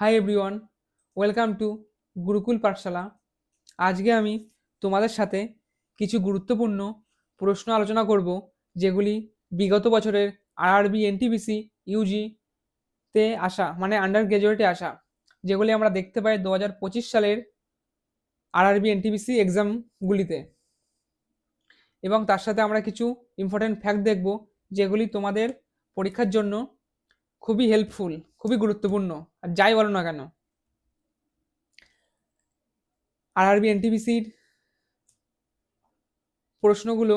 Hi everyone, welcome to Gurukul পাঠশালা। আজকে আমি তোমাদের সাথে কিছু গুরুত্বপূর্ণ প্রশ্ন আলোচনা করব, যেগুলি বিগত বছরের আরআরবি এনটিপিসি ইউজি তে আসা, মানে আন্ডার গ্র্যাজুয়েটে আসা, যেগুলি আমরা দেখতে পাই 2025 সালের আরআরবি এনটিপিসি এক্সামগুলিতে। এবং তার সাথে আমরা কিছু ইম্পর্টেন্ট ফ্যাক্ট দেখব, যেগুলি তোমাদের পরীক্ষার জন্য খুবই হেল্পফুল, খুবই গুরুত্বপূর্ণ। আর যাই বলো না কেন, আরআরবি এনটিপিসির প্রশ্নগুলো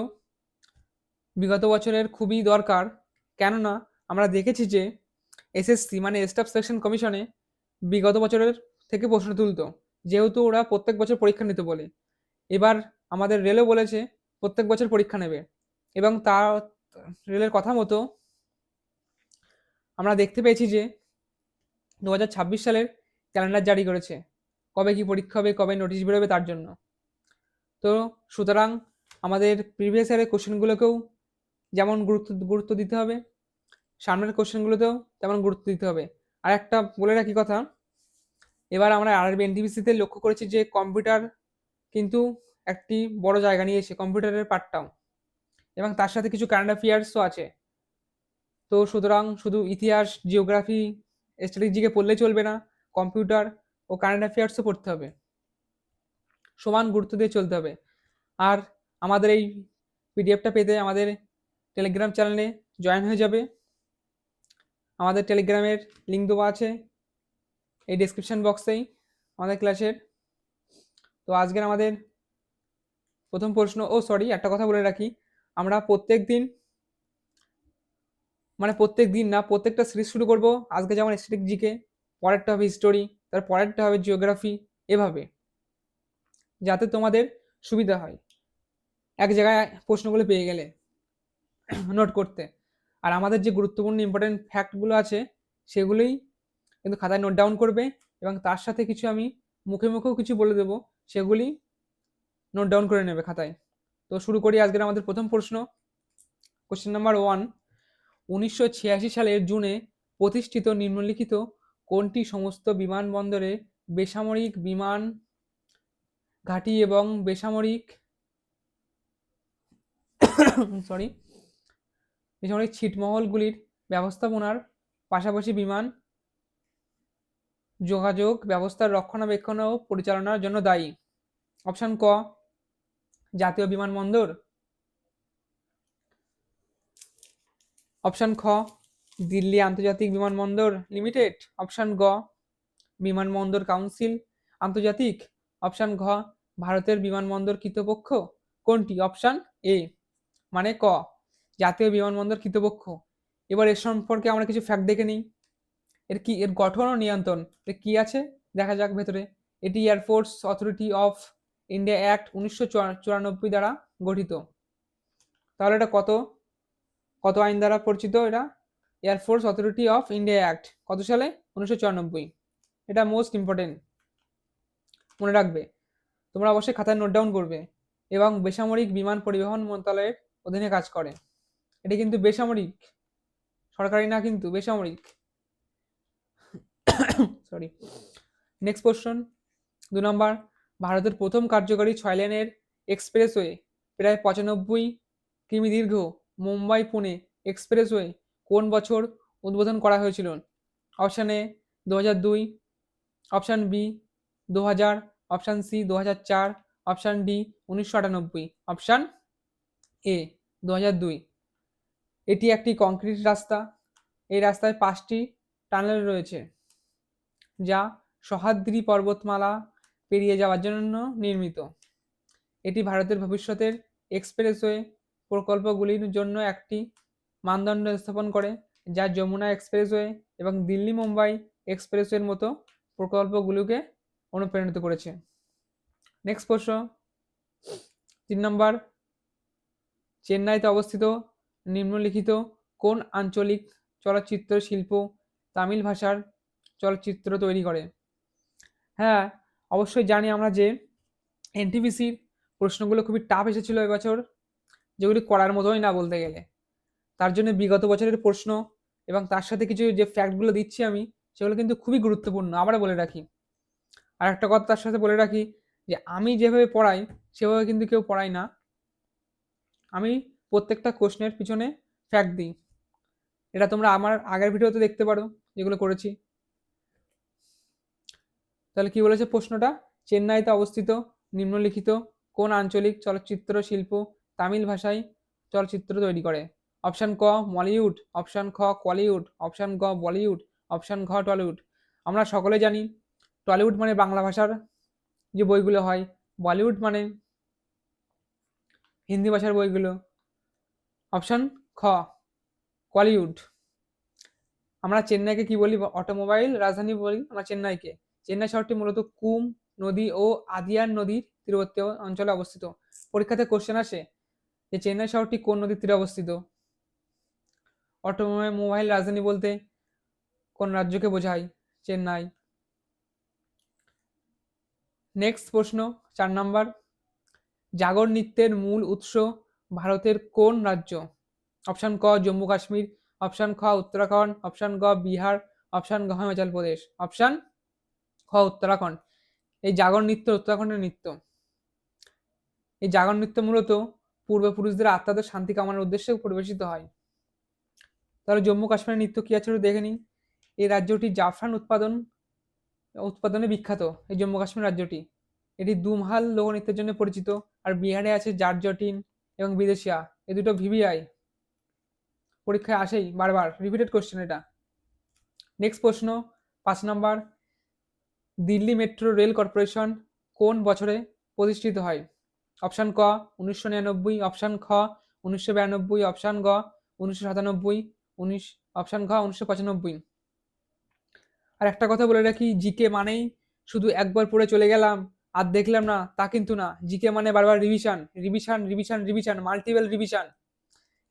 বিগত বছরের খুবই দরকার। কেননা আমরা দেখেছি যে এসএসসি মানে স্টাফ সিলেকশন কমিশনে বিগত বছরের থেকে প্রশ্ন তুলতো, যেহেতু ওরা প্রত্যেক বছর পরীক্ষা নিতে বলে। এবার আমাদের রেলও বলেছে প্রত্যেক বছর পরীক্ষা নেবে, এবং তা রেলের কথা মতো আমরা দেখতে পেয়েছি যে 2026 সালের ক্যালেন্ডার জারি করেছে, কবে কি পরীক্ষা হবে, কবে নোটিশ বেরোবে তার জন্য। তো সুতরাং আমাদের প্রিভিয়াস ইয়ারের কোশ্চেনগুলোকেও যেমন গুরুত্ব গুরুত্ব দিতে হবে, সামনের কোশ্চেনগুলোতেও তেমন গুরুত্ব দিতে হবে। আর একটা বলে রাখি কথা, এবার আমরা আরআরবি এনটিপিসিতে লক্ষ্য করেছি যে কম্পিউটার কিন্তু একটি বড় জায়গা নিয়েছে, কম্পিউটারের পার্টটাও, এবং তার সাথে কিছু কারেন্ট অ্যাফেয়ার্সও আছে। তো সুতরাং শুধু ইতিহাস, জিওগ্রাফি, স্ট্র্যাটেজিকে পড়লেই চলবে না, কম্পিউটার ও কারেন্ট অ্যাফেয়ার্সও পড়তে হবে, সমান গুরুত্ব দিয়ে চলতে হবে। আর আমাদের এই পিডিএফটা পেতে আমাদের টেলিগ্রাম চ্যানেলে জয়েন হয়ে যাবে। আমাদের টেলিগ্রামের লিঙ্ক দেওয়া আছে এই ডেসক্রিপশন বক্সেই আমাদের ক্লাসের। তো আজকের আমাদের প্রথম প্রশ্ন, একটা কথা বলে রাখি, আমরা প্রত্যেক দিন, মানে প্রত্যেক দিন না, প্রত্যেকটা সিরিজ শুরু করব। আজকে যেমন স্ট্যাটিক জিকে, পরেরটা হবে হিস্টোরি, তার পরেরটা হবে জিওগ্রাফি, এভাবে, যাতে তোমাদের সুবিধা হয় এক জায়গায় প্রশ্নগুলো পেয়ে গেলে নোট করতে। আর আমাদের যে গুরুত্বপূর্ণ ইম্পর্টেন্ট ফ্যাক্টগুলো আছে সেগুলোই কিন্তু খাতায় নোট ডাউন করবে, এবং তার সাথে কিছু আমি মুখে মুখেও কিছু বলে দেবো, সেগুলি নোট ডাউন করে নেবে খাতায়। তো শুরু করি আজকের আমাদের প্রথম প্রশ্ন। কোশ্চেন নাম্বার 1, 1986 সালের জুনে প্রতিষ্ঠিত নিম্নলিখিত কোনটি সমস্ত বিমানবন্দরে বেসামরিক বিমান ঘাঁটি এবং বেসামরিক বেসামরিক ছিটমহলগুলির ব্যবস্থাপনার পাশাপাশি বিমান যোগাযোগ ব্যবস্থার রক্ষণাবেক্ষণ ও পরিচালনার জন্য দায়ী? অপশন ক, জাতীয় বিমানবন্দর। অপশন খ, দিল্লি আন্তর্জাতিক বিমানবন্দর লিমিটেড। অপশন গ, বিমানবন্দর কাউন্সিল আন্তর্জাতিক। অপশন ঘ, ভারতের বিমানবন্দর কর্তৃপক্ষ। কোনটি? অপশন এ মানে ক, জাতীয় বিমানবন্দর কর্তৃপক্ষ। এবার এর সম্পর্কে আমরা কিছু ফ্যাক্ট দেখে নিই। এর গঠন ও নিয়ন্ত্রণ কি আছে দেখা যাক ভেতরে। এটি air force authority of India act 1994 দ্বারা গঠিত। তাহলে এটা কত কত আইন দ্বারা পরিচিত? এটা air force authority of India act কত সালে? 1994। এটা মোস্ট ইম্পর্টেন্ট, মনে রাখবে। তোমরা অবশ্যই খাতায় নোট ডাউন করবে। এবং বেসামরিক বিমান পরিবহন মন্ত্রণালয়ের অধীনে কাজ করে। এটি কিন্তু বেসামরিক, সরকারি না, কিন্তু বেসামরিক। সরি। নেক্সট কোশ্চেন 2 নম্বর, ভারতের প্রথম কার্যকরী 6 লেনের এক্সপ্রেসওয়ে প্রায় 95 কিমি দীর্ঘ মুম্বাই পুনে এক্সপ্রেসওয়ে কোন বছর উদ্বোধন করা হয়েছিল? Option A 2002, option B 2000, option C 2004, option D 1998, option A 2002। এটি একটি কংক্রিট রাস্তা। এই রাস্তায় 5টি টানেল রয়েছে, যা সহ্যাদ্রি পর্বতমালা পেরিয়ে যাওয়ার জন্য নির্মিত। এটি ভারতের ভবিষ্যতের এক্সপ্রেসওয়ে প্রকল্পগুলির জন্য একটি মানদণ্ড স্থাপন করে, যা যমুনা এক্সপ্রেসওয়ে এবং দিল্লি মুম্বাই এক্সপ্রেসওয়ের মতো প্রকল্পগুলোকে অনুপ্রাণিত করেছে। নেক্সট প্রশ্ন 3 নম্বর, চেন্নাইতে অবস্থিত নিম্নলিখিত কোন আঞ্চলিক চলচ্চিত্র শিল্প তামিল ভাষার চলচ্চিত্র তৈরি করে? হ্যাঁ, অবশ্যই জানি আমরা যে এনটিপিসির প্রশ্নগুলো খুবই টাফ এসেছিল এবছর, যেগুলি করার মতোই না বলতে গেলে। তার জন্য বিগত বছরের প্রশ্ন এবং তার সাথে কিছু যে ফ্যাক্টগুলো দিচ্ছি আমি, সেগুলো কিন্তু খুবই গুরুত্বপূর্ণ। আবার বলে রাখি, আর একটা কথা তার সাথে বলে রাখি, যে আমি যেভাবে পড়াই সেভাবে কিন্তু কেউ পড়াই না। আমি প্রত্যেকটা কোশ্চেনের পিছনে ফ্যাক্ট দিই। এটা তোমরা আমার আগের ভিডিওতে দেখতে পারো যেগুলো করেছি। তাহলে কি বলেছে প্রশ্নটা? চেন্নাইতে অবস্থিত নিম্নলিখিত কোন আঞ্চলিক চলচ্চিত্র শিল্প তামিল ভাষায় চলচ্চিত্র তৈরি করে? অপশান ক মলিউড, অপশান খ কলিউড, অপশান গ বলিউড, অপশান ঘ টলিউড। আমরা সকলে জানি টলিউড মানে বাংলা ভাষার যে বইগুলো হয়, বলিউড মানে হিন্দি ভাষার বইগুলো, অপশান খ কলিউড। আমরা চেন্নাইকে কি বলি? অটোমোবাইল রাজধানী বলি আমরা চেন্নাইকে। চেন্নাই শহরটি মূলত কুম নদী ও আদিয়ার নদীর তীরবর্তী অঞ্চলে অবস্থিত। পরীক্ষাতে কোশ্চেন আসে যে চেন্নাই শহরটি কোন নদীর তীরে অবস্থিত? অটোমোবাইল রাজধানী বলতে কোন রাজ্যকে বোঝায়? চেন্নাই। নেক্সট প্রশ্ন 4 নাম্বার, জাগর নৃত্যের মূল উৎস ভারতের কোন রাজ্য? অপশান ক জম্মু কাশ্মীর, অপশান খ উত্তরাখণ্ড, অপশান গ বিহার, অপশান ঘ হিমাচল প্রদেশ, অপশান খ উত্তরাখণ্ড। এই জাগর নৃত্য উত্তরাখণ্ডের নৃত্য। এই জাগর নৃত্য মূলত পূর্বপুরুষদের আত্মাদের শান্তি কামনার উদ্দেশ্যে পরিবেশিত হয়। তাহলে জম্মু কাশ্মীরের নৃত্য কি আছে দেখে নিই। এই রাজ্যটি জাফরান উৎপাদনে বিখ্যাত। এই জম্মু কাশ্মীর রাজ্যটি, এটি দুমহাল লোকনৃত্যের জন্য পরিচিত। আর বিহারে আছে জারজটিন এবং বিদেশিয়া, এই দুটো ভিভিআই, পরীক্ষায় আসেই বারবার, রিপিটেড কোশ্চেন এটা। নেক্সট প্রশ্ন 5 number, Delhi metro rail corporation কোন বছরে প্রতিষ্ঠিত হয়? অপশান ক 1999, অপশান খ 1992, অপশান গ 1997, অপশান ঘ 1995। আর একটা কথা বলে রাখি, জিকে মানেই শুধু একবার পড়ে চলে গেলাম আর দেখলাম না, তা কিন্তু না। জিকে মানে বারবার revision revision revision revision, multiple revision.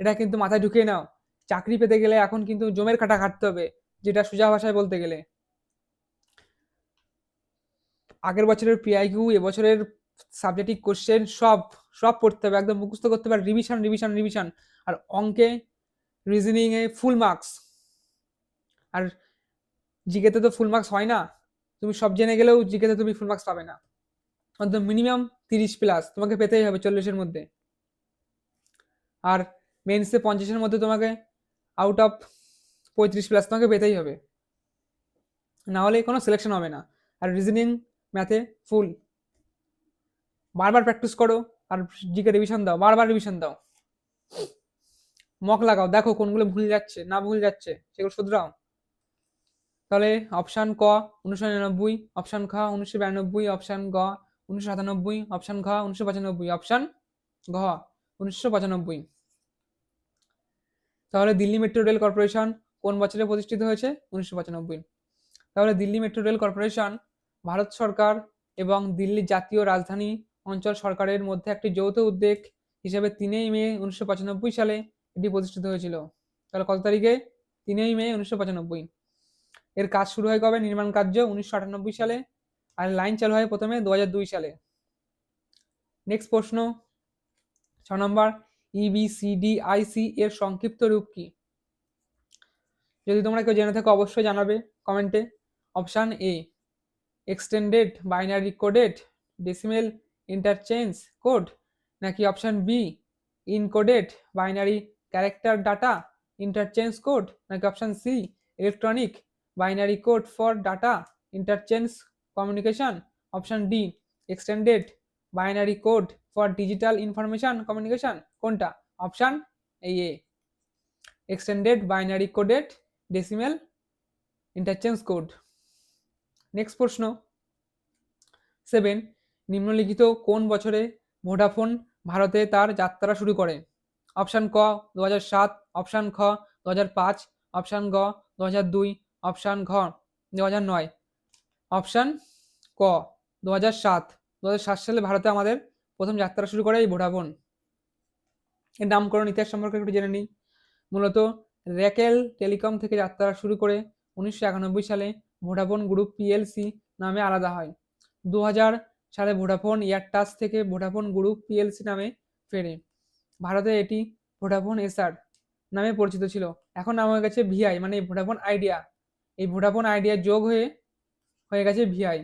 এটা কিন্তু মাথায় ঢুকিয়ে নাও। চাকরি পেতে গেলে এখন কিন্তু জমের কাটা খাটতে হবে, যেটা সোজা ভাষায় বলতে গেলে। আগের বছরের পিআইকিউ, এবছরের সাবজেক্টিভ কোশ্চেন সব সব পড়তে হবে, একদম মুখস্থ করতে হবে, রিভিশন রিভিশন রিভিশন। আর অঙ্কে রিজনিং এ ফুল মার্কস। আর জিকেতে তো ফুল মার্কস হয় না, তুমি সব জেনে গেলেও জিকেতে তুমি ফুল মার্কস পাবে না। অন্তত মিনিমাম 30+ তোমাকে পেতেই হবে 40-এর মধ্যে। আর মেন্সে 50-এর মধ্যে তোমাকে আউট অফ 35+ তোমাকে পেতেই হবে, না হলে কোনো সিলেকশন হবে না। আর রিজনিং ম্যাথে ফুল, বারবার প্র্যাকটিস করো। আর জিকে রিভিশন দাও, বারবার রিভিশন দাও, মক লাগাও, দেখো কোনগুলো ভুল যাচ্ছে না ভুল যাচ্ছে সেগুলো শুধরাও। তাহলে অপশান ক 1999, অপশান খ 1992, অপশান গ 1997, অপশান ঘ 1995, অপশান ঘ 1995। তাহলে দিল্লি মেট্রো রেল কর্পোরেশন কোন বছরে প্রতিষ্ঠিত হয়েছে? 1995। তাহলে দিল্লি মেট্রো রেল কর্পোরেশন ভারত সরকার এবং দিল্লি জাতীয় রাজধানী অঞ্চল সরকারের মধ্যে একটি যৌথ উদ্যোগ হিসেবে 3 মে 1995 সালে এটি প্রতিষ্ঠিত হয়েছিল। তাহলে কত তারিখে? 3 মে 1995। এর কাজ শুরু হয় কবে? নির্মাণ কার্য 1998 সালে। আর লাইন চালু হয় প্রথমে 2002 সালে। নেক্সট প্রশ্ন 6 নম্বর, ইবিসিডিআইসি এর সংক্ষিপ্ত রূপ কি? যদি তোমরা কেউ জেনে থাকো অবশ্যই জানাবে কমেন্টে। Option A extended binary coded decimal interchange code, নাকি option B encoded binary character data interchange code, নাকি option C electronic binary code for data interchange communication, option D extended binary code for digital information communication. কোনটা? Option A extended binary coded decimal interchange code. Next প্রশ্ন 7, নিম্নলিখিত কোন বছরে Vodafone ভারতে তার যাত্রা শুরু করে? অপশান ক 2007, অপশান খ 2005, অপশান গ 2002, অপশান ঘ 2009, অপশান ক 2007। 2007 সালে ভারতে আমাদের প্রথম যাত্রা শুরু করে এই ভোডাফোন। এর নামকরণ ইতিহাস সম্পর্কে একটু জেনে নিই। মূলত রেকেল টেলিকম থেকে যাত্রা শুরু করে 1991 সালে ভোডাফোন গ্রুপ পিএলসি নামে আলাদা হয়। 2000 সালে ভোডাফোন এয়ারটাচ থেকে ভোডাফোন গ্রুপ পিএলসি নামে ফেরে। ভারতে এটি ভোডাফোন এসআর নামে পরিচিত ছিল, এখন নাম হয়ে গেছে ভিআই মানে ভোডাফোন আইডিয়া। এই ভোডাফোন আইডিয়া যোগ হয়ে গেছে ভিআই।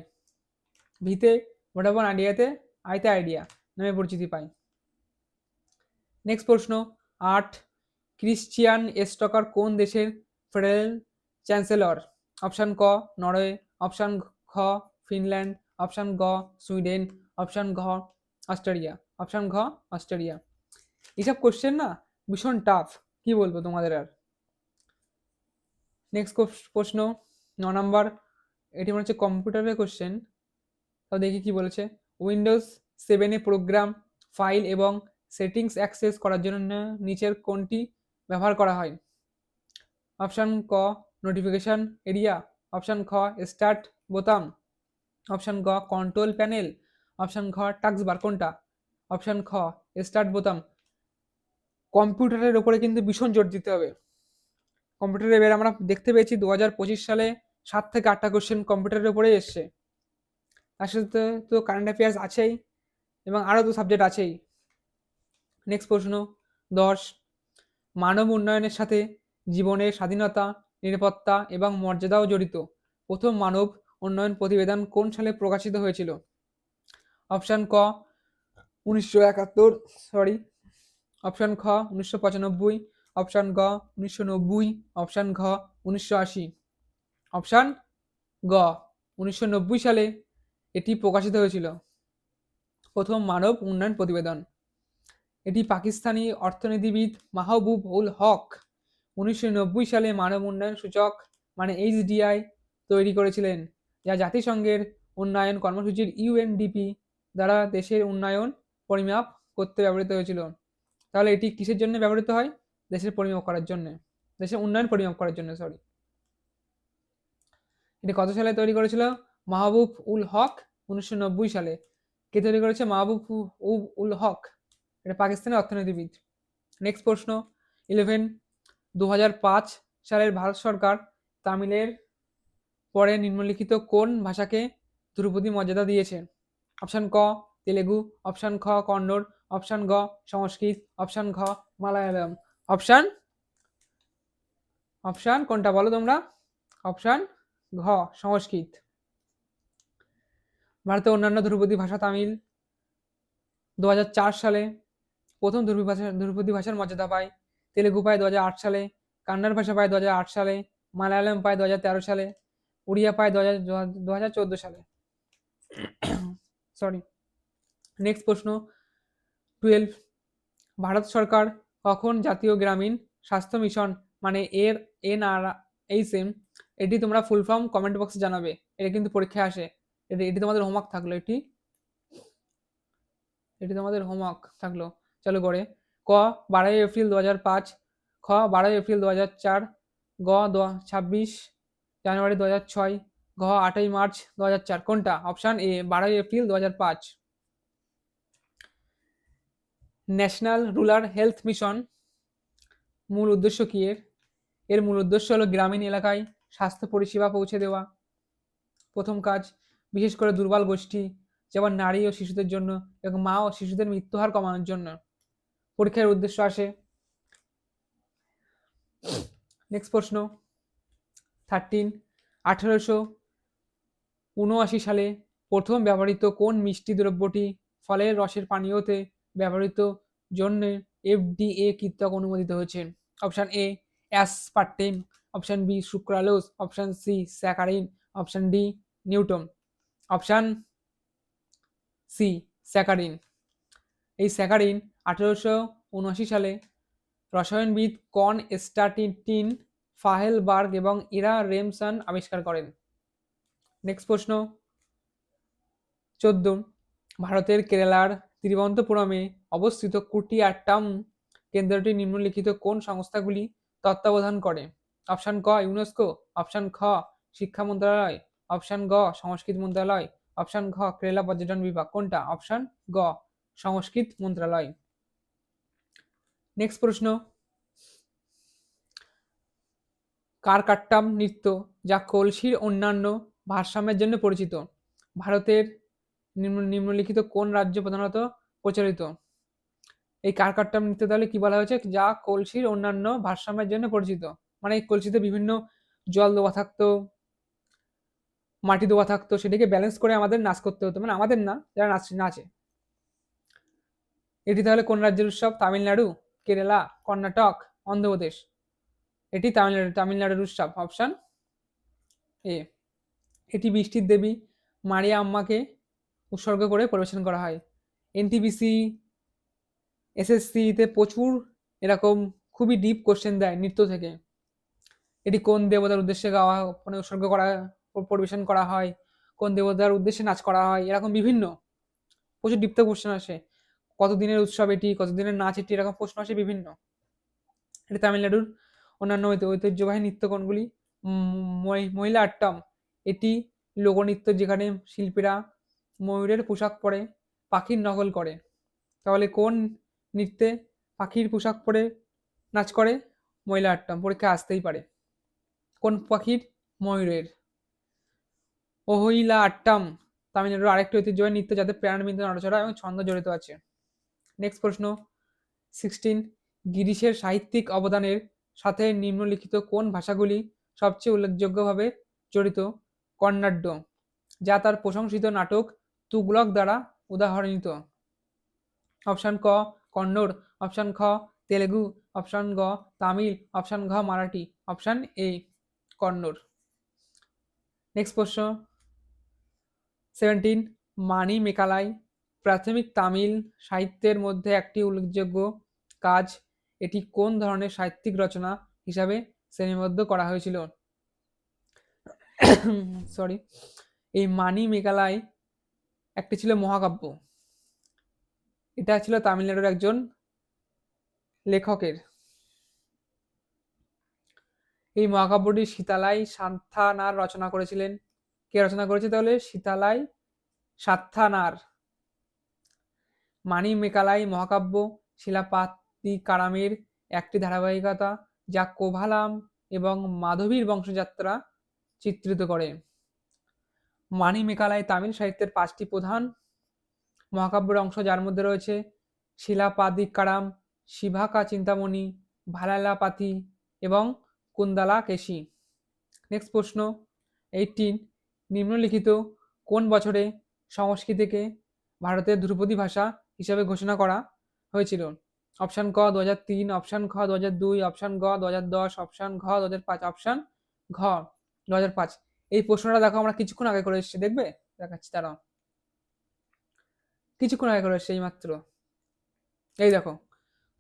ভিতে ভোডাফোন আইডিয়াতে আইতে আইডিয়া নামে পরিচিতি পায়। নেক্সট প্রশ্ন 8, ক্রিশ্চিয়ান স্টকার কোন দেশের ফেডারেল চ্যান্সেলর? অপশান ক নরওয়ে, অপশান খ ফিনল্যান্ড, অপশান গ সুইডেন, অপশান ঘ অস্ট্রেলিয়া। অপশান ঘ অস্ট্রেলিয়া। এইসব কোশ্চেন না ভীষণ টাফ, কি বলবো তোমাদের আর। নেক্সট প্রশ্ন 9 নম্বর, এটি মনে হচ্ছে কম্পিউটারের কোশ্চেন, তাও দেখি কি বলেছে। উইন্ডোজ 7-এ প্রোগ্রাম, ফাইল এবং সেটিংস অ্যাক্সেস করার জন্য নিচের কোনটি ব্যবহার করা হয়? অপশান ক নোটিফিকেশন এরিয়া, অপশান খ স্টার্ট বোতাম, অপশান গ কন্ট্রোল প্যানেল, অপশান ঘ টাস্কবার। কোনটা? অপশান খ স্টার্ট বোতাম। কম্পিউটারের ওপরে কিন্তু ভীষণ জোর দিতে হবে। কম্পিউটারে এবার আমরা দেখতে পেয়েছি 2025 সালে 7 থেকে 8টা কোশ্চেন কম্পিউটারের উপরেই এসছে। তার সাথে তো কারেন্ট অ্যাফেয়ার্স আছেই এবং আরও তো সাবজেক্ট আছেই। নেক্সট প্রশ্ন 10, মানব উন্নয়নের সাথে জীবনের স্বাধীনতা, নিরাপত্তা এবং মর্যাদাও জড়িত প্রথম মানব উন্নয়ন প্রতিবেদন কোন সালে প্রকাশিত হয়েছিল? অপশান ক 1971, অপশান খ 1995, অপশান গ 1990, অপশান ঘ 1980। অপশান গ 1990 সালে এটি প্রকাশিত হয়েছিল, প্রথম মানব উন্নয়ন প্রতিবেদন। এটি পাকিস্তানি অর্থনীতিবিদ মাহবুব উল হক 1990 সালে মানব উন্নয়ন সূচক মানে HDI তৈরি করেছিলেন, যা জাতিসংঘের উন্নয়ন কর্মসূচির UNDP দ্বারা দেশের উন্নয়ন পরিমাপ করতে ব্যবহৃত হয়েছিল। তাহলে এটি কিসের জন্য ব্যবহৃত হয়? দেশের পরিমাপ করার জন্য, দেশের উন্নয়ন পরিমাপ করার জন্য, সরি। এটি কত সালে তৈরি করেছিল? মাহবুব উল হক 1990 সালে। কে তৈরি করেছে? মাহবুব উল হক, এটা পাকিস্তানের অর্থনীতিবিদ। নেক্সট প্রশ্ন 11, 2005 সালের ভারত সরকার তামিলের পরে নিম্নলিখিত কোন ভাষাকে ধ্রুপদী মর্যাদা দিয়েছে? অপশান ক তেলেগু, অপশান খ কন্নড়, অপশান গ সংস্কৃত, অপশান ঘ মালায়ালাম। অপশান কোনটা বলো তোমরা? অপশান ঘ সংস্কৃত। ভারতের অন্যান্য ধ্রুপদী ভাষা তামিল 2004 সালে প্রথম ধ্রুপদী ভাষার মর্যাদা পায়। তেলেগু পায় 2008 সালে, কান্নাড় ভাষা পায় 2008 সালে, মালায়ালাম পায় 2013 সালে, উড়িয়া পায় 2014 সালে। সরি। নেক্সট প্রশ্ন 12, ভারত সরকার কখন জাতীয় গ্রামীণ স্বাস্থ্য মিশন মানে NRHM, এটি তোমরা ফুল ফর্ম কমেন্ট বক্সে জানাবে, এটা কিন্তু পরীক্ষায় আসে। এটি তোমাদের হোমওয়ার্ক থাকলো, এটি তোমাদের হোমওয়ার্ক থাকলো। চলো করে ক 12 এপ্রিল 2005, খ 12 এপ্রিল 2004, গ 26 জানুয়ারি 2006, ঘ 8 মার্চ 2004। কোনটা? অপশান এ 12 April 2005। National rural health mission মূল উদ্দেশ্য কি এর মূল উদ্দেশ্য হলো গ্রামীণ এলাকায় স্বাস্থ্য পরিষেবা পৌঁছে দেওয়া। প্রথম কাজ, বিশেষ করে দুর্বল গোষ্ঠী যেমন নারী ও শিশুদের জন্য এবং মা ও শিশুদের মৃত্যুহার কমানোর জন্য পরীক্ষার উদ্দেশ্য আসে। নেক্সট প্রশ্ন 13, 1879 সালে প্রথম ব্যবহৃত কোন মিষ্টি দ্রব্যটি ফলের রসের পানীয়তে ব্যবহৃত জন্য FDA কর্তৃক অনুমোদিত হয়েছে? Option A aspartame, option B sucralose, option C saccharin, option D neotame. Option C saccharin. এই স্যাকারিন 1879 সালে রসায়নবিদ কনস্টান্টিন ফাহেলবার্গ এবং ইরা রেমসন আবিষ্কার করেন। নেক্সট প্রশ্ন 14, ভারতের কেরালার তিরুবনন্তপুরমে অবস্থিত কুটিয়াট্টাম কেন্দ্রটি নিম্নলিখিত কোন সংস্থাগুলি তত্ত্বাবধান করে? অপশান ক ইউনেস্কো, অপশান খ শিক্ষা মন্ত্রণালয়, অপশান গ সংস্কৃত মন্ত্রণালয়, অপশান ঘ কেরালা পর্যটন বিভাগ। কোনটা? অপশান গ সংস্কৃত মন্ত্রণালয়। নেক্সট প্রশ্ন কারকাট্টাম নৃত্য, যা কলসির অন্যান্য ভারসাম্যের জন্য পরিচিত, ভারতের নিম্নলিখিত কোন রাজ্য প্রধানত প্রচলিত? এই কারকাট্টাম নৃত্য তাহলে কি বলা হয়েছে? যা কলসির অন্যান্য ভারসাম্যের জন্য পরিচিত, মানে এই কলসিতে বিভিন্ন জল দেওয়া থাকতো, মাটি দেওয়া থাকতো, সেটাকে ব্যালেন্স করে আমাদের নাচ করতে হতো, মানে আমাদের না, যারা নাচে। এটি তাহলে কোন রাজ্যের উৎসব? তামিলনাড়ু, কেরালা, কর্ণাটক, অন্ধ্রপ্রদেশ? এটি তামিলনাড়ুর উৎসব, অপশন এ। এটি বৃষ্টির দেবী মারিয়া আম্মাকে উৎসর্গ করে পরিবেশন করা হয়। এনটিপিসি, এসএসসিতে প্রচুর এরকম খুবই ডিপ কোশ্চেন দেয় নৃত্য থেকে। এটি কোন দেবতার উদ্দেশ্যে গাওয়া, মানে উৎসর্গ করা, পরিবেশন করা হয়, কোন দেবতার উদ্দেশ্যে নাচ করা হয়, এরকম বিভিন্ন প্রচুর ডিপ কোশ্চেন আসে। কতদিনের উৎসব এটি, কতদিনের নাচ এটি, এরকম প্রশ্ন আসে বিভিন্ন। এটি তামিলনাড়ুর অন্যান্য ঐতিহ্যবাহী নৃত্য কোনগুলি? মহিলা আট্টাম, এটি লোকনৃত্য যেখানে শিল্পীরা ময়ূরের পোশাক পরে পাখির নকল করে। তাহলে কোন নৃত্যে পাখির পোশাক পরে নাচ করে? মহিলা আট্টাম, পরীক্ষা আসতেই পারে। কোন পাখির? ময়ূরের। ওহইলা আট্টাম তামিলনাড়ুর আরেকটি ঐতিহ্যবাহী নৃত্য যাতে প্রাণবিন্দু নড়াচড়া এবং ছন্দ জড়িত আছে। নেক্সট প্রশ্ন 16, গিরিশের সাহিত্যিক অবদানের সাথে নিম্নলিখিত কোন ভাষাগুলি সবচেয়ে উল্লেখযোগ্যভাবে জড়িত? কর্ণাট্য, যা তার প্রশংসিত নাটক তুগলক দ্বারা উদাহরণিত। অপশন ক কন্নড়, অপশন খ তেলেগু, অপশন গ তামিল, অপশন ঘ Marathi. Option A Kannada. Next প্রশ্ন 17, মানি মেকালাই প্রাথমিক তামিল সাহিত্যের মধ্যে একটি উল্লেখযোগ্য কাজ। এটি কোন ধরনের সাহিত্যিক রচনা হিসাবে শ্রেণীবদ্ধ করা হয়েছিল? সরি, এই মানি মেকালাই একটি ছিল মহাকাব্য। এটা ছিল তামিলনাড়ুর একজন লেখকের। এই মহাকাব্যটি সীতালাই সান্থানার রচনা করেছিলেন। কে রচনা করেছে তাহলে? সীতালাই সাত্থানার। মানি মেকালাই মহাকাব্য শিলাপাতিকারামের একটি ধারাবাহিকতা যা কোভালাম এবং মাধবীর বংশযাত্রা চিত্রিত করে। মানি মেকালাই তামিল সাহিত্যের 5টি প্রধান মহাকাব্যের অংশ, যার মধ্যে রয়েছে শিলাপাদিকারাম, শিভাকা চিন্তামণি, ভালালাপাতি এবং কুন্দালা কেশি। নেক্সট প্রশ্ন 18, নিম্নলিখিত কোন বছরে সংস্কৃতকে ভারতের ধ্রুপদী ভাষা হিসাবে ঘোষণা করা হয়েছিল? অপশন ক 2003, অপশন খ 2002, অপশন গ 2010, অপশন ঘ 2005, অপশন ঘ 2005। এই প্রশ্নটা দেখো আমরা কিছুক্ষণ আগে করে এসেছি, দেখবে দেখাচ্ছি তারা কিছুক্ষণ আগে করে এসেছি মাত্র। এই দেখো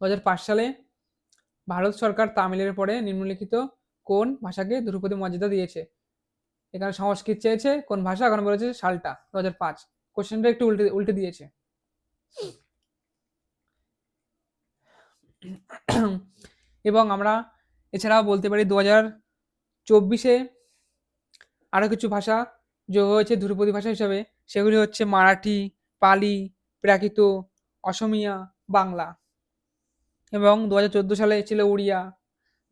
2005 সালে ভারত সরকার তামিলের পরে নিম্নলিখিত কোন ভাষাকে ধ্রুপদী মর্যাদা দিয়েছে? এখানে সংস্কৃত চেয়েছে, কোন ভাষা? এখন বলেছে সালটা 2005। কোশ্চেনটা একটু উল্টে উল্টে দিয়েছে। এবং আমরা এছাড়াও বলতে পারি 2024-এ আরো কিছু ভাষা যোগ হয়েছে ধ্রুপদী ভাষা হিসাবে। সেগুলি হচ্ছে মারাঠি, পালি, প্রাকৃত, অসমিয়া, বাংলা। এবং 2014 সালে ছিল উড়িয়া,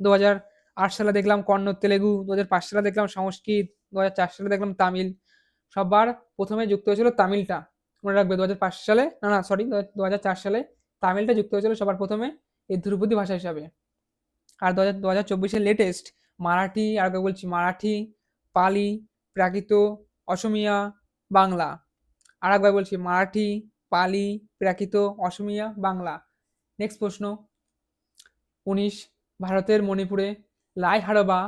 2008 সালে দেখলাম কন্নড় তেলেগু, 2005 সালে দেখলাম সংস্কৃত, 2004 সালে দেখলাম তামিল। সবার প্রথমে যুক্ত হয়েছিল তামিলটা, মনে রাখবে। 2005 সালে, না সরি, 2004 সালে তামিলটা যুক্ত হয়েছিল সবার প্রথমে এই ধ্রুপদী ভাষা হিসাবে। আর 2024-এর লেটেস্ট মারাঠি, আর বলছি মারাঠি, পালি, প্রাকৃত, অসমিয়া, বাংলা। আর একবার বলছি মারাঠি, পালি, প্রাকৃত, অসমিয়া, বাংলা। নেক্সট প্রশ্ন 19, ভারতের মণিপুরে লাই হারবা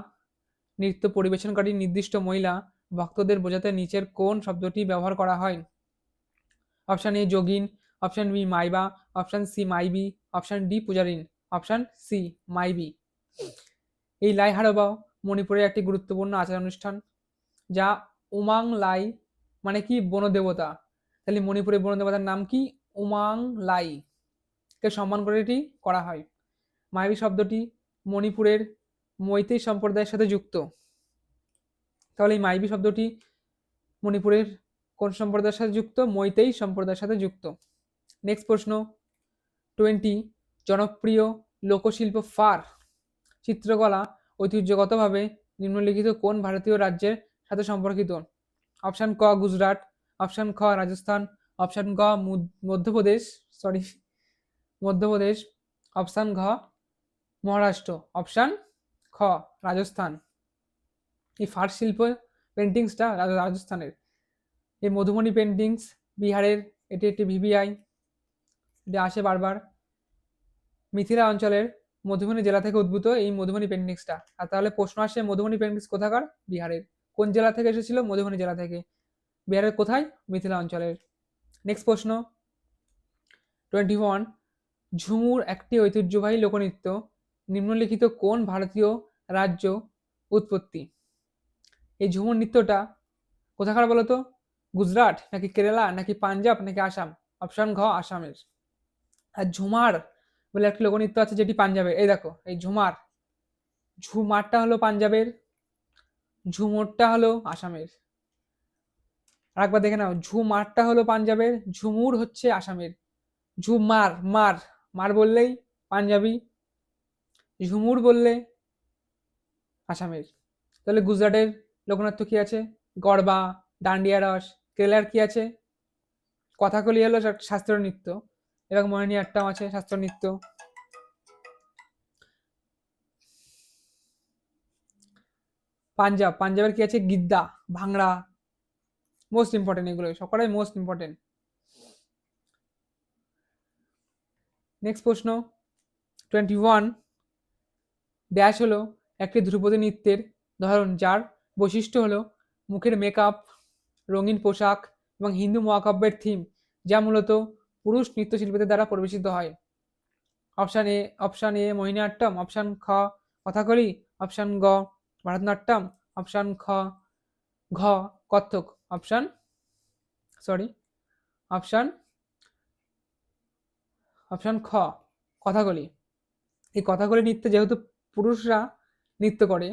নৃত্য পরিবেশনকারী নির্দিষ্ট মহিলা ভক্তদের বোঝাতে নিচের কোন শব্দটি ব্যবহার করা হয়? অপশন এ যোগিন, অপশন বি মাইবা, অপশন সি মাইবি, অপশন ডি পূজারিন। অপশন সি মাইবি। এই লাই হারবা মণিপুরের একটি গুরুত্বপূর্ণ আচার অনুষ্ঠান যা উমাং লাই, মানে কি বনদেবতা। তাহলে মণিপুরের বনদেবতার নাম কি? উমাং লাই, কে সম্মান করে এটি করা হয়। মাইবি শব্দটি মণিপুরের মৈতেই সম্প্রদায়ের সাথে যুক্ত। তাহলে এই মাইবি শব্দটি মণিপুরের কোন সম্প্রদায়ের সাথে যুক্ত? মৈতেই সম্প্রদায়ের সাথে যুক্ত। নেক্সট প্রশ্ন 20, জনপ্রিয় লোকশিল্প ফার চিত্রকলা ঐতিহ্যগতভাবে নিম্নলিখিত কোন ভারতীয় রাজ্যের সাথে সম্পর্কিত? অপশন ক গুজরাট, অপশন খ রাজস্থান, অপশন গ মধ্যপ্রদেশ, অপশন ঘ মহারাষ্ট্র, অপশন খ রাজস্থান। এই ফার্স্ট শিল্প পেন্টিংসটা রাজস্থানের। এই মধুবনী পেন্টিংস বিহারের, এটি একটি ভিভিআই, এটি আসে বারবার। মিথিলা অঞ্চলের মধুবনী জেলা থেকে উদ্ভূত এই মধুবনী পেন্টিংসটা। আর তাহলে প্রশ্ন আসে মধুবনী পেন্টিংস কোথাকার? বিহারের। কোন জেলা থেকে এসেছিল? মধুবনী জেলা থেকে। বিহারের কোথায়? মিথিলা অঞ্চলের। নেক্সট প্রশ্ন 21, ঝুমুর একটি ঐতিহ্যবাহী লোকনৃত্য, নিম্নলিখিত কোন ভারতীয় রাজ্য উৎপত্তি? এই ঝুমুর নৃত্যটা কোথাকার বলতো? গুজরাট নাকি কেরালা নাকি পাঞ্জাব নাকি আসাম? অপশন ঘ আসামের। আর ঝুমার বলে একটি লোকনৃত্য আছে যেটি পাঞ্জাবের। এই দেখো, এই ঝুমার, ঝুমারটা হলো পাঞ্জাবের, ঝুমুরটা হলো আসামের। আরেকবার দেখে নাও, ঝুমারটা হলো পাঞ্জাবের, ঝুমুর হচ্ছে আসামের। ঝুমার, মার, মার বললেই পাঞ্জাবি, ঝুমুর বললে আসামের। তাহলে গুজরাটের লোকনৃত্য কি আছে? গরবা, ডান্ডিয়া রস। কেরালার কি আছে? কথাকলি হলো শাস্ত্রীয় নৃত্য, এবং মোহিনীঅট্টম আছে শাস্ত্রীয় নৃত্য। পাঞ্জাব, পাঞ্জাবের কি আছে? গিদ্দা, ভাংড়া। মোস্ট ইম্পর্টেন্ট, এগুলো সকলেই মোস্ট ইম্পর্টেন্ট। নেক্সট প্রশ্ন 21, ড্যাশ হলো একটি ধ্রুপদী নৃত্যের ধরন যার বৈশিষ্ট্য হলো মুখের মেকআপ, রঙিন পোশাক এবং হিন্দু মহাকাব্যের থিম, যা মূলত পুরুষ নৃত্যশিল্পীদের দ্বারা পরিবেশিত হয়। অপশান এ মোহিনীঅট্টম, অপশান খ কথাকলি, অপশান গ ভারতনাট্যম, অপশান ঘ কত্থক, অপশান খ কথাকলি। এই কথাকলি নৃত্যে যেহেতু পুরুষরা নৃত্য করে,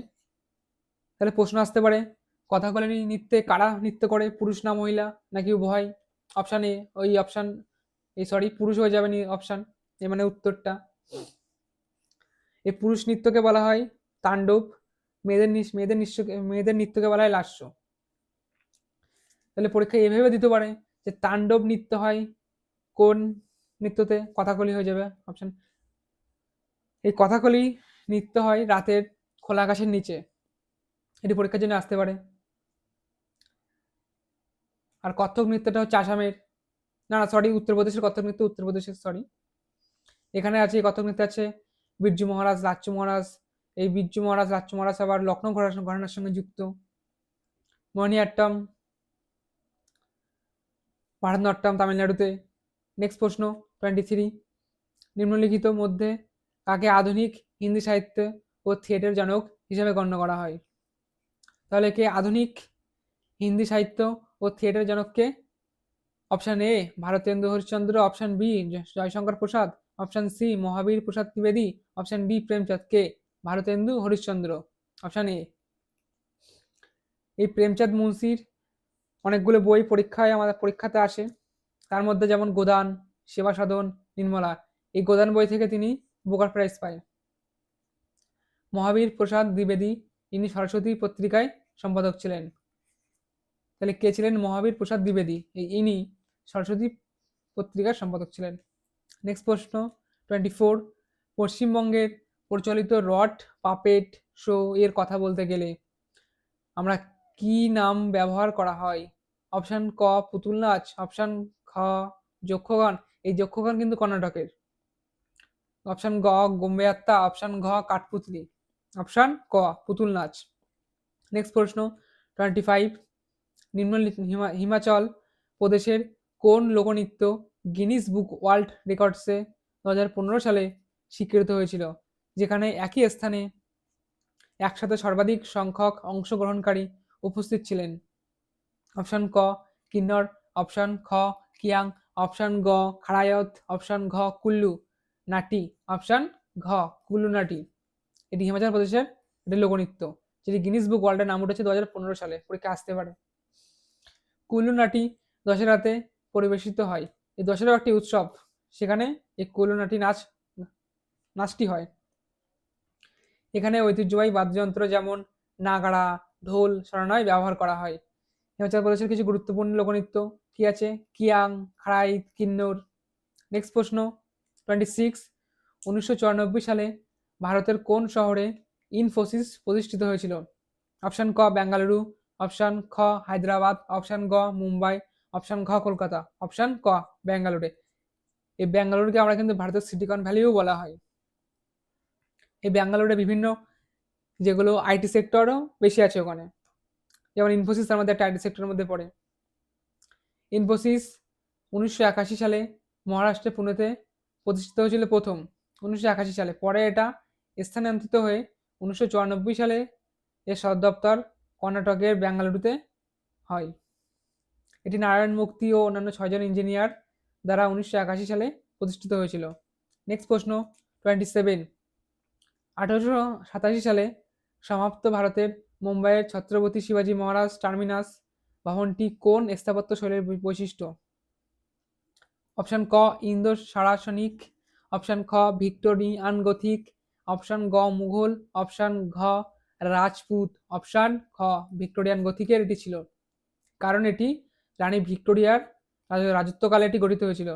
তাহলে প্রশ্ন আসতে পারে কথাকলি নৃত্যে কারা নৃত্য করে, পুরুষ না মহিলা নাকি উভয়? অপশান এ, পুরুষ হয়ে যাবে অপশান এ, মানে উত্তরটা। এই পুরুষ নৃত্যকে বলা হয় তাণ্ডব, মেয়েদের নৃত্যকে বলা হয় লাস্য। তাহলে পরীক্ষায় এভাবে দিতে পারে যে তাণ্ডব নৃত্য হয় কোন নৃত্যতে? কথাকলি হয়ে যাবে অপশন। এই কথাকলি নৃত্য হয় রাতের খোলা আকাশের নিচে, এটি পরীক্ষার জন্য আসতে পারে। আর কত্থক নৃত্যটা হচ্ছে আসামের, উত্তরপ্রদেশের কত্থক নৃত্য, এখানে আছে কত্থক নৃত্য আছে বিরজু মহারাজ, লাচ্চু মহারাজ। এই বিরজু মহারাজ, লাচ্চু মহারাজ আবার লখনৌ ঘরানার সঙ্গে যুক্ত। মোহিনীঅট্টম, ভারতনাট্যম তামিলনাড়ুতে। নেক্সট প্রশ্ন 23, নিম্নলিখিত মধ্যে কাকে আধুনিক হিন্দি সাহিত্য ও থিয়েটার জনক হিসেবে গণ্য করা হয়? তাহলে কে আধুনিক হিন্দি সাহিত্য ও থিয়েটার জনককে? Option A Bharatendu Harishchandra, option B Jaishankar Prasad, option C Mahavir Prasad Trivedi, option D Premchand. কে ভারতেন্দু হরিশ্চন্দ্র, অপশান এ। এই প্রেমচাঁদ মুন্সির অনেকগুলো বই আমাদের পরীক্ষাতে আসে, তার মধ্যে যেমন গোদান, সেবা সাধন, নির্মলা। এই গোদান বই থেকে তিনি বুকার প্রাইজ পায়। মহাবীর প্রসাদ দ্বিবেদী, ইনি সরস্বতী পত্রিকায় সম্পাদক ছিলেন। তাহলে কে ছিলেন? মহাবীর প্রসাদ দ্বিবেদী, ইনি সরস্বতী পত্রিকার সম্পাদক ছিলেন। নেক্সট প্রশ্ন 24, পশ্চিমবঙ্গের প্রচলিত রড পাপেট শো এর কথা বলতে গেলে আমরা কি নাম ব্যবহার করা হয়? অপশান ক পুতুল নাচ, অপশান খ যক্ষগান। এই যক্ষগান কিন্তু কর্ণাটকের। অপশান গ গোম্বেয়াত্তা, অপশান ঘ কাঠপুতলি, অপশান ক পুতুল নাচ। নেক্সট প্রশ্ন 25, নিম্নলিখিত হিমাচল প্রদেশের কোন লোকনৃত্য গিনিস বুক ওয়ার্ল্ড রেকর্ডসে 2015 সালে স্বীকৃত হয়েছিল, যেখানে একই স্থানে একসাথে সর্বাধিক সংখ্যক অংশগ্রহণকারী উপস্থিত ছিলেন? অপশান ক কিন্নর, অপশান খ কিয়াং, অপশান গ খারায়ত, অপশান ঘ কুল্লু নাটি, অপশান ঘ কুল্লু নাটি। এটি হিমাচল প্রদেশের একটি লোকনৃত্য, যেটি গিনিস বুক ওয়ার্ল্ডের নাম উঠেছে 2015 সালে, পরীক্ষা আসতে পারে। কুল্লু নাটি দশেরাতে পরিবেশিত হয়। এই দশেরাও একটি উৎসব, সেখানে এই কুল্লু নাটি নাচটি হয়। এখানে ঐতিহ্যবাহী বাদ্যযন্ত্র যেমন নাগাড়া, ঢোল, শরনাই ব্যবহার করা হয়। হিমাচল প্রদেশের কিছু গুরুত্বপূর্ণ লোকনৃত্য কি আছে? কিয়াং, খারাইত, কিন্নর। নেক্সট প্রশ্ন 26, 1994 সালে ভারতের কোন শহরে ইনফোসিস প্রতিষ্ঠিত হয়েছিল? অপশন ক বেঙ্গালুরু, অপশন খ হায়দ্রাবাদ, অপশন গ মুম্বাই, অপশন ঘ কলকাতা। অপশন ক বেঙ্গালুরু। এই বেঙ্গালুরুকে আমরা কিন্তু ভারতের সিলিকন ভ্যালিও বলা হয়। এই ব্যাঙ্গালোরে বিভিন্ন যেগুলো আইটি সেক্টরও বেশি আছে ওখানে, যেমন ইনফোসিস তার মধ্যে একটা আইটি সেক্টরের মধ্যে পড়ে। ইনফোসিস 1981 সালে মহারাষ্ট্রের পুনেতে প্রতিষ্ঠিত হয়েছিল প্রথম, 1981 সালে। পরে এটা স্থানান্তরিত হয়ে 1994 সালে এর সদর দপ্তর কর্ণাটকের বেঙ্গালুরুতে হয়। এটি নারায়ণ মুক্তি ও অন্যান্য 6 জন ইঞ্জিনিয়ার দ্বারা 1981 সালে প্রতিষ্ঠিত হয়েছিল। নেক্সট প্রশ্ন 27। 1887 সালে সমাপ্ত ভারতের মুম্বাইয়ের ছত্রপতি শিবাজী মহারাজ টার্মিনাস ভবনটি কোন স্থাপত্য শৈলীর বৈশিষ্ট্য? অপশন ক ইন্দো সারাসনিক, অপশন খ ভিক্টোরিয়ান গথিক, অপশন গ মুঘল, অপশন ঘ রাজপুত, অপশন খ ভিক্টোরিয়ান গথিকের এটি ছিল। কারণ এটি রানী ভিক্টোরিয়ার রাজত্বকালে এটি গঠিত হয়েছিল।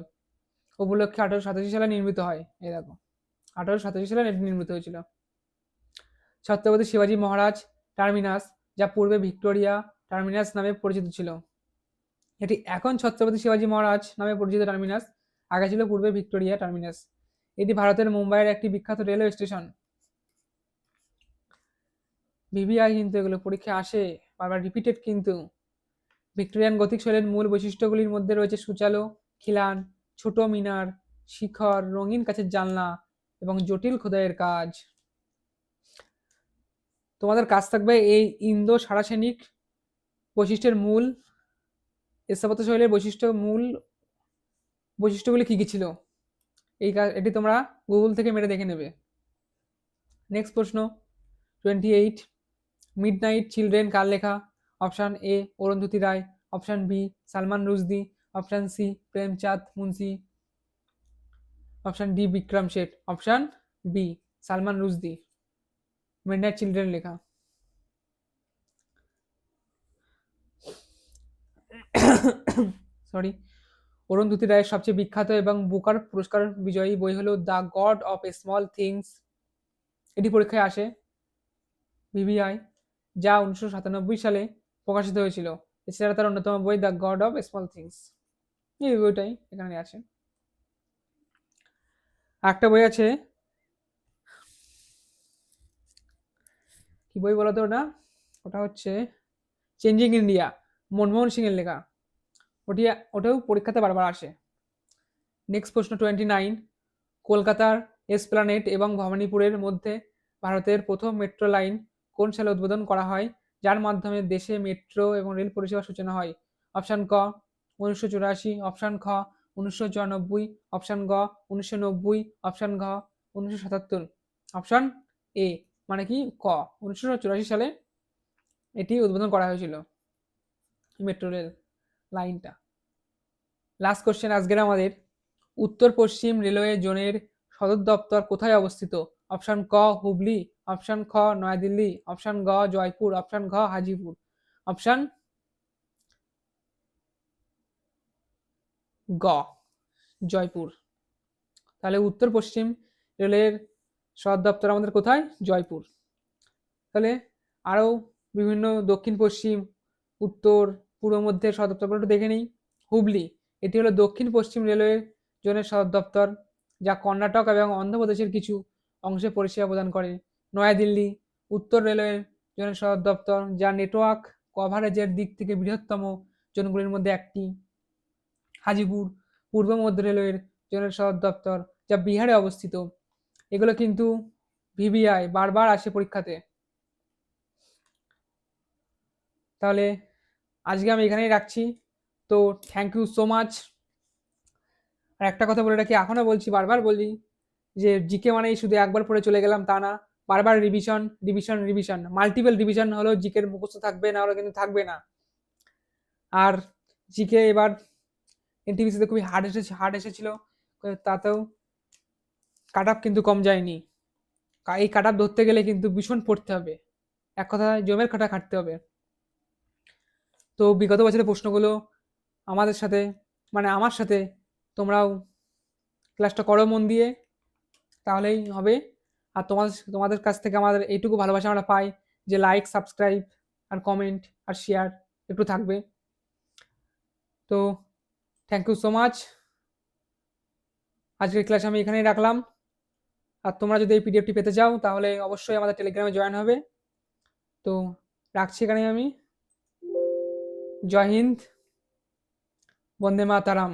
উপলক্ষে 1887 সালে নির্মিত হয়। এই দেখো 1887 সালে এটি নির্মিত হয়েছিল। ছত্রপতি শিবাজী মহারাজ টার্মিনাস, যা পূর্বে ভিক্টোরিয়া টার্মিনাস নামে পরিচিত ছিল। এটি এখন ছত্রপতি শিবাজী মহারাজ নামে পরিচিত টার্মিনাস, আগে ছিল পূর্বে ভিক্টোরিয়া টার্মিনাস। এটি ভারতের মুম্বাইয়ের একটি বিখ্যাত রেলওয়ে স্টেশন। ভিভিআই কিন্তু এগুলো পরীক্ষায় আসে, বারবার রিপিটেড কিন্তু। ভিক্টোরিয়ান গথিক শৈলীর মূল বৈশিষ্ট্যগুলির মধ্যে রয়েছে সুচালো খিলান, ছোট মিনার, শিখর, রঙিন কাচের জানলা এবং জটিল খোদাইয়ের কাজ। তোমাদের কাজ থাকবে এই ইন্দো সারাসেনিক বৈশিষ্ট্যের মূল স্থাপত্য শৈলীর মূল বৈশিষ্ট্যগুলি কি কি ছিল, এটি তোমরা গুগল থেকে মেরে দেখে নেবে। নেক্সট প্রশ্ন 28। মিডনাইট চিলড্রেন কার লেখা? Option A Arundhati Roy, option B Salman Rushdie, option C Premchand Munshi, option D Vikram Seth. Option B Salman Rushdie. Midnight Children লেখা। সরি। অরুন্ধতী রায়ের সবচেয়ে বিখ্যাত এবং বুকার পুরস্কার বিজয়ী বই হলো the God of Small Things. এটি পরীক্ষায় আসে ভিভিআই, যা 1997 সালে প্রকাশিত হয়েছিল। এছাড়া তার অন্যতম বই the God of Small things, এই বইটাই এখানে আছে। একটা বই আছে, কি বই বলতো ওটা? ওটা হচ্ছে চেঞ্জিং ইন্ডিয়া, মনমোহন সিং এর লেখা। ওটাও পরীক্ষাতে বারবার আসে। নেক্সট প্রশ্ন 29। কলকাতার এসপ্লানেড এবং ভবানীপুরের মধ্যে ভারতের প্রথম মেট্রো লাইন কোন সালে উদ্বোধন করা হয়, যার মাধ্যমে দেশে মেট্রো এবং রেল পরিষেবার সূচনা হয়? অপশন ক 1984, অপশন খ 1994, অপশন গ 1990, অপশন ঘ 1977। অপশন এ মানে কি ক 1984 সালে এটি উদ্বোধন করা হয়েছিল, মেট্রো রেল লাইনটা। লাস্ট কোশ্চেন আজকের আমাদের, উত্তর পশ্চিম রেলওয়ে জোনের সদর দপ্তর কোথায় অবস্থিত? অপশন ক হুগলি, অপশন খ নয়াদিল্লি, অপশন গ জয়পুর, অপশন ঘ হাজিপুর, অপশন গ জয়পুর। তাহলে উত্তর পশ্চিম রেলের সদর দপ্তর আমাদের কোথায়? জয়পুর। তাহলে আরও বিভিন্ন দক্ষিণ পশ্চিম, উত্তর, পূর্ব মধ্যের সদর দপ্তরগুলো একটু দেখে নিই। হুবলি, এটি হলো দক্ষিণ পশ্চিম রেলওয়ে জোনের সদর দপ্তর, যা কর্ণাটক এবং অন্ধ্রপ্রদেশের কিছু অংশে পরিষেবা প্রদান করে। নয়াদিল্লি, উত্তর রেলওয়ে জোনের সদর দপ্তর, যা নেটওয়ার্ক কভারেজের দিক থেকে বৃহত্তম জোনগুলির মধ্যে একটি। হাজিপুর, পূর্ব মধ্য রেলওয়ের জোনের সদর দপ্তর, যা বিহারে অবস্থিত। এগুলো কিন্তু ভিভিআই বারবার আসে পরীক্ষাতে। তাহলে আজকে আমি এখানেই রাখছি। তো থ্যাংক ইউ সো মাচ। আর একটা কথা বলে রাখি, এখনো বলছি, বারবার বলি, যে জিকে মানেই শুধু একবার পড়ে চলে গেলাম তা না, বারবার revision revision revision, multiple revision হলেও জিকের মুখস্থ থাকবে, না হলে কিন্তু থাকবে না। আর জিকে এবার এনটিপিসিতে খুবই হার্ড এসেছিল, তাতেও কাট আপ কিন্তু কম যায়নি। এই কাট আপ ধরতে গেলে কিন্তু ভীষণ পড়তে হবে, এক কথায় জমের খাটা খাটতে হবে। তো বিগত বছরের প্রশ্নগুলো আমাদের সাথে, মানে আমার সাথে তোমরাও ক্লাসটা করো মন দিয়ে, তাহলেই হবে। আর তোমাদের কাছ থেকে আমাদের এইটুকু ভালোবাসা আমরা পাই যে লাইক, সাবস্ক্রাইব আর কমেন্ট আর শেয়ার একটু থাকবে। তো থ্যাংক ইউ সো মাচ। আজকের ক্লাস আমি এখানেই রাখলাম। আর তোমরা যদি এই পিডিএফটি পেতে চাও তাহলে অবশ্যই আমাদের টেলিগ্রামে জয়েন হবে। তো রাখছি এখানে আমি। জয় হিন্দ, বন্দে মাতারাম।